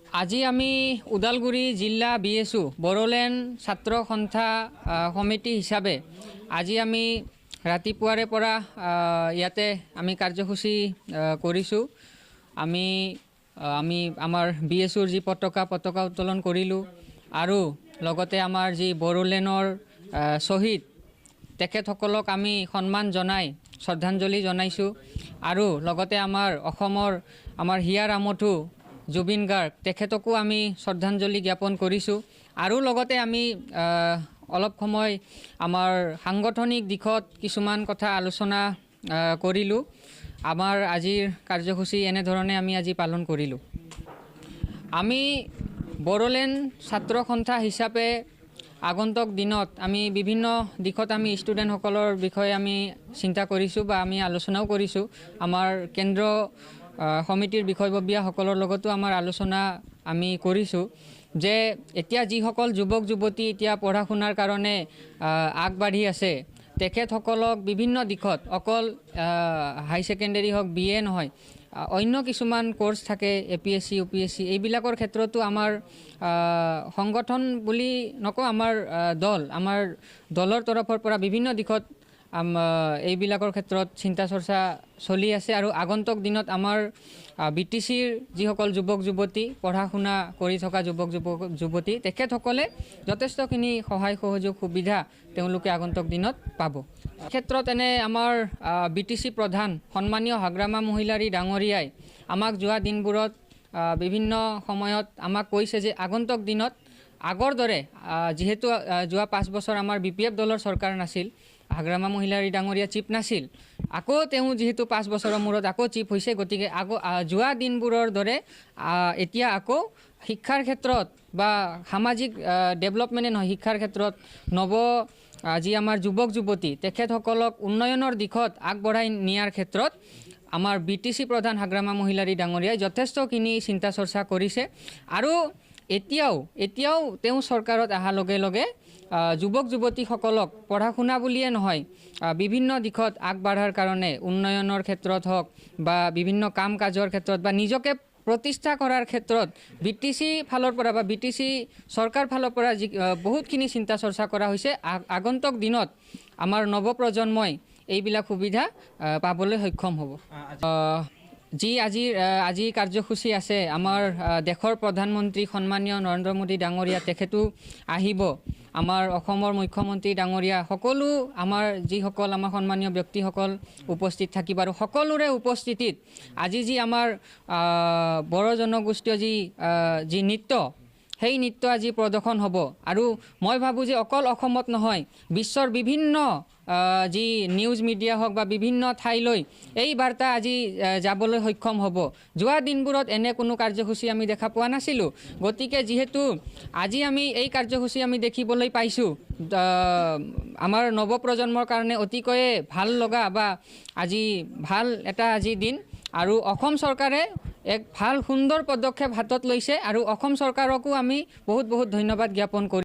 আজি আমি ওদালগুৰি জিলা BSU বড়োলেণ্ড ছাত্ৰ সন্থা সমিতি হিচাপে আজি আমি ৰাতিপুৱাৰে পৰা ইয়াতে আমি কাৰ্যসূচী কৰিছোঁ। আমি আমাৰ BSUৰ যি পতাকা উত্তোলন কৰিলোঁ আৰু লগতে আমাৰ যি বড়োলেণ্ডৰ শ্বহীদ তেখেতসকলক আমি সন্মান জনাই শ্ৰদ্ধাঞ্জলি জনাইছোঁ আৰু লগতে আমাৰ অসমৰ আমাৰ হিয়াৰ আমঠু জুবিন গাৰ্গ তেখেতকো আমি শ্ৰদ্ধাঞ্জলি জ্ঞাপন কৰিছোঁ আৰু লগতে আমি অলপ সময় আমাৰ সাংগঠনিক দিশত কিছুমান কথা আলোচনা কৰিলোঁ। আমাৰ আজিৰ কাৰ্যসূচী এনেধৰণে আমি আজি পালন কৰিলোঁ। আমি বড়োলেণ্ড ছাত্ৰ সন্থা হিচাপে আগন্তুক দিনত আমি বিভিন্ন দিশত আমি ষ্টুডেণ্টসকলৰ বিষয়ে আমি চিন্তা কৰিছোঁ বা আমি আলোচনাও কৰিছোঁ। আমাৰ কেন্দ্ৰ সমিতিৰ বিষয়ববীয়াসকলৰ লগতো আমাৰ আলোচনা আমি কৰিছোঁ যে এতিয়া যিসকল যুৱক যুৱতী এতিয়া পঢ়া শুনাৰ কাৰণে আগবাঢ়ি আছে তেখেতসকলক বিভিন্ন দিশত অকল হাই ছেকেণ্ডেৰী হওক BA নহয় অন্য কিছুমান কোৰ্চ থাকে APSC UPSC এইবিলাকৰ ক্ষেত্ৰতো আমাৰ সংগঠন বুলি নকওঁ আমাৰ দলৰ তৰফৰ পৰা বিভিন্ন দিশত এইবিলাকৰ ক্ষেত্ৰত চিন্তা চৰ্চা চলি আছে আৰু আগন্তুক দিনত আমাৰ BTCৰ যিসকল যুৱক যুৱতী পঢ়া শুনা কৰি থকা যুৱক যুৱতী তেখেতসকলে যথেষ্টখিনি সহায় সহযোগ সুবিধা তেওঁলোকে আগন্তুক দিনত পাব। ক্ষেত্ৰত এনে আমাৰ BTC প্ৰধান সন্মানীয় হাগ্ৰামা মহিলাৰী ডাঙৰীয়াই আমাক যোৱা দিনবোৰত বিভিন্ন সময়ত আমাক কৈছে যে আগন্তুক দিনত আগৰ দৰে যিহেতু যোৱা 5 বছৰ আমাৰ BPF দলৰ চৰকাৰ নাছিল, হাগ্ৰামা মহিলাৰী ডাঙৰীয়া চিফ নাছিল, আকৌ তেওঁ যিহেতু 5 বছৰৰ মূৰত আকৌ চিফ হৈছে, গতিকে যোৱা দিনবোৰৰ দৰে এতিয়া আকৌ শিক্ষাৰ ক্ষেত্ৰত বা সামাজিক ডেভেলপমেণ্টে নহয় শিক্ষাৰ ক্ষেত্ৰত যি আমাৰ যুৱক যুৱতী তেখেতসকলক উন্নয়নৰ দিশত আগবঢ়াই নিয়াৰ ক্ষেত্ৰত আমাৰ BTC প্ৰধান হাগ্ৰামা মহিলাৰী ডাঙৰীয়াই যথেষ্টখিনি চিন্তা চৰ্চা কৰিছে আৰু এতিয়াও তেওঁ চৰকাৰত অহাৰ লগে লগে যুৱক যুৱতীসকলক পঢ়া শুনা বুলিয়ে নহয় বিভিন্ন দিশত আগবাঢ়াৰ কাৰণে উন্নয়নৰ ক্ষেত্ৰত হওক বা বিভিন্ন কাম কাজৰ ক্ষেত্ৰত বা নিজকে প্ৰতিষ্ঠা কৰাৰ ক্ষেত্ৰত BTC ফালৰ পৰা বা BTC চৰকাৰ ফালৰ পৰা বহুতখিনি চিন্তা চৰ্চা কৰা হৈছে। আগন্তুক দিনত আমাৰ নৱপ্ৰজন্মই এইবিলাক সুবিধা পাবলৈ সক্ষম হ'ব। যি আজি কাৰ্যসূচী আছে আমাৰ দেশৰ প্ৰধানমন্ত্ৰী সন্মানীয় নৰেন্দ্ৰ মোদী ডাঙৰীয়া তেখেতো আহিব, আমাৰ অসমৰ মুখ্যমন্ত্ৰী ডাঙৰীয়া সকলো আমাৰ যিসকল আমাৰ সন্মানীয় ব্যক্তিসকল উপস্থিত থাকিব আৰু সকলোৰে উপস্থিতিত আজি যি আমাৰ বড়ো জনগোষ্ঠীয় যি নৃত্য সেই নৃত্য আজি প্ৰদৰ্শন হ'ব আৰু মই ভাবোঁ যে অকল অসমত নহয় বিশ্বৰ বিভিন্ন যি নিউজ মিডিয়া হওক বা বিভিন্ন ঠাইলৈ এই বাৰ্তা আজি যাবলৈ সক্ষম হ'ব। যোৱা দিনবোৰত এনে কোনো কাৰ্যসূচী আমি দেখা পোৱা নাছিলোঁ, গতিকে যিহেতু আজি আমি এই কাৰ্যসূচী আমি দেখিবলৈ পাইছোঁ আমাৰ নৱপ্ৰজন্মৰ কাৰণে অতিকৈয়ে ভাল লগা বা আজি ভাল এটা আজি দিন আৰু অসম চৰকাৰে এক ভাল সুন্দৰ পদক্ষেপ হাতত লৈছে আৰু অসম চৰকাৰকো আমি বহুত ধন্যবাদ জ্ঞাপন কৰিছোঁ।